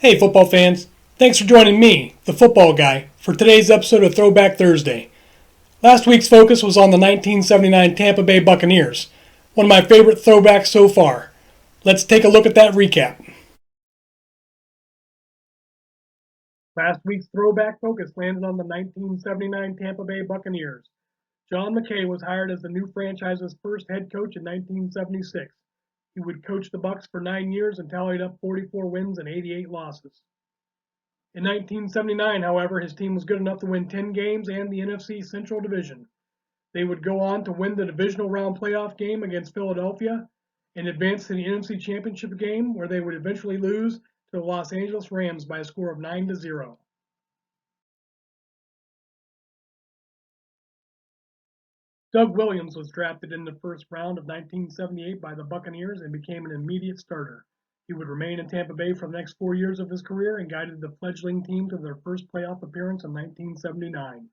Hey, football fans. Thanks for joining me, the football guy, for today's episode of Throwback Thursday. Last week's focus was on the 1979 Tampa Bay Buccaneers, one of my favorite throwbacks so far. Let's take a look at that recap. Last week's throwback focus landed on the 1979 Tampa Bay Buccaneers. John McKay was hired as the new franchise's first head coach in 1976. He would coach the Bucs for 9 years and tallied up 44 wins and 88 losses. In 1979, however, his team was good enough to win 10 games and the NFC Central Division. They would go on to win the divisional round playoff game against Philadelphia and advance to the NFC Championship game, where they would eventually lose to the Los Angeles Rams by a score of 9-0. Doug Williams was drafted in the first round of 1978 by the Buccaneers and became an immediate starter. He would remain in Tampa Bay for the next 4 years of his career and guided the fledgling team to their first playoff appearance in 1979.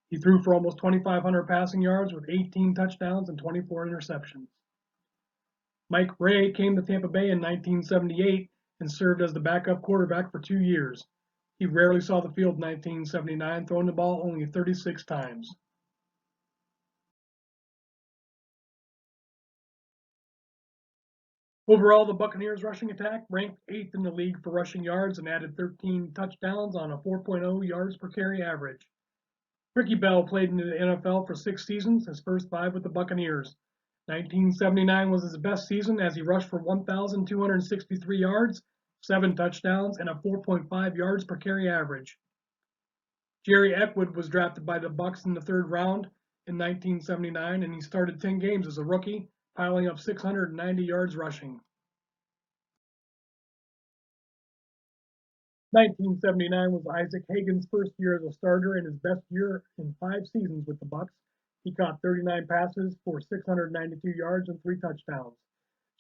He threw for almost 2,500 passing yards with 18 touchdowns and 24 interceptions. Mike Ray came to Tampa Bay in 1978 and served as the backup quarterback for 2 years. He rarely saw the field in 1979, throwing the ball only 36 times. Overall, the Buccaneers' rushing attack ranked 8th in the league for rushing yards and added 13 touchdowns on a 4.0 yards per carry average. Ricky Bell played in the NFL for 6 seasons, his first 5 with the Buccaneers. 1979 was his best season as he rushed for 1,263 yards, 7 touchdowns, and a 4.5 yards per carry average. Jerry Eckwood was drafted by the Bucs in the 3rd round in 1979, and he started 10 games as a rookie, piling up 690 yards rushing. 1979 was Isaac Hagan's first year as a starter and his best year in 5 seasons with the Bucs. He caught 39 passes for 692 yards and 3 touchdowns.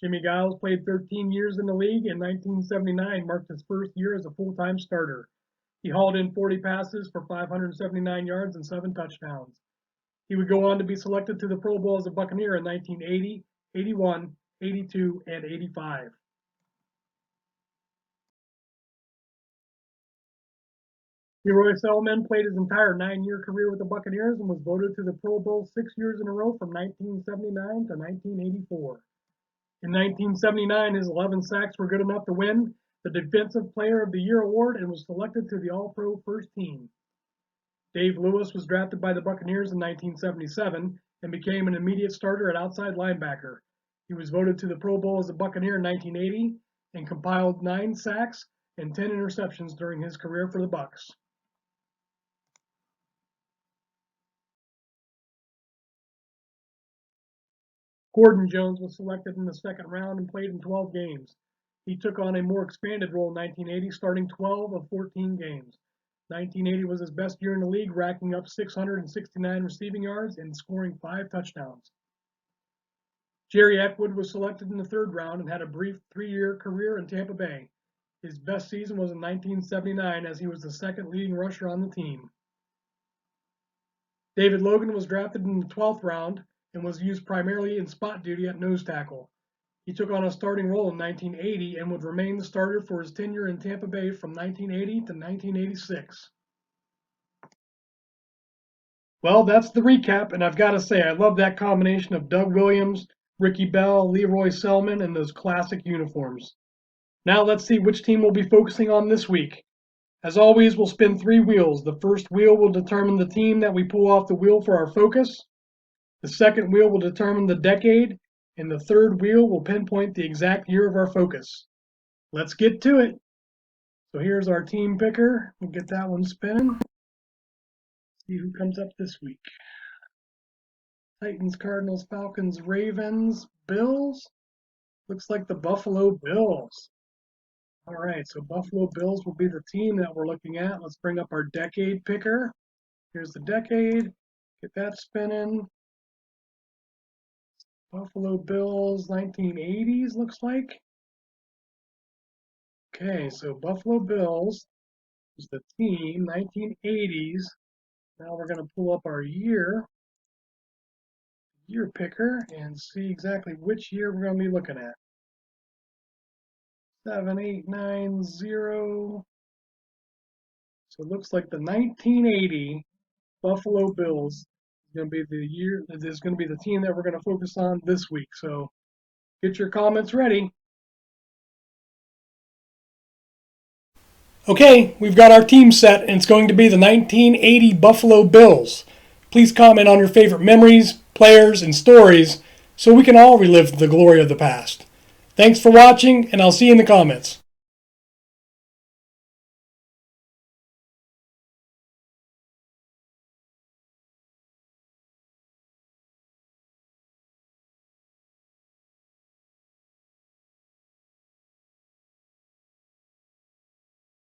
Jimmy Giles played 13 years in the league, and 1979 marked his first year as a full-time starter. He hauled in 40 passes for 579 yards and 7 touchdowns. He would go on to be selected to the Pro Bowl as a Buccaneer in 1980, 81, 82, and 85. Leroy Selman played his entire 9-year career with the Buccaneers and was voted to the Pro Bowl 6 years in a row from 1979 to 1984. In 1979, his 11 sacks were good enough to win the Defensive Player of the Year award and was selected to the All-Pro first team. Dave Lewis was drafted by the Buccaneers in 1977 and became an immediate starter at outside linebacker. He was voted to the Pro Bowl as a Buccaneer in 1980 and compiled 9 sacks and 10 interceptions during his career for the Bucs. Gordon Jones was selected in the 2nd round and played in 12 games. He took on a more expanded role in 1980, starting 12 of 14 games. 1980 was his best year in the league, racking up 669 receiving yards and scoring 5 touchdowns. Jerry Eckwood was selected in the 3rd round and had a brief 3-year career in Tampa Bay. His best season was in 1979 as he was the 2nd leading rusher on the team. David Logan was drafted in the 12th round and was used primarily in spot duty at nose tackle. He took on a starting role in 1980 and would remain the starter for his tenure in Tampa Bay from 1980 to 1986. Well, that's the recap, and I've got to say, I love that combination of Doug Williams, Ricky Bell, Leroy Selman, and those classic uniforms. Now let's see which team we'll be focusing on this week. As always, we'll spin 3 wheels. The first wheel will determine the team that we pull off the wheel for our focus. The second wheel will determine the decade, and the third wheel will pinpoint the exact year of our focus. Let's get to it. So here's our team picker. We'll get that one spinning. See who comes up this week. Titans, Cardinals, Falcons, Ravens, Bills. Looks like the Buffalo Bills. All right, so Buffalo Bills will be the team that we're looking at. Let's bring up our decade picker. Here's the decade. Get that spinning. Buffalo Bills, 1980s, looks like. Okay, so Buffalo Bills is the team, 1980s. Now we're going to pull up our year picker and see exactly which year we're going to be looking at. 7890. So it looks like the 1980 Buffalo Bills is going to be the year. This is going to be the team that we're going to focus on this week. So get your comments ready. Okay, we've got our team set, and it's going to be the 1980 Buffalo Bills. Please comment on your favorite memories, players, and stories so we can all relive the glory of the past. Thanks for watching, and I'll see you in the comments.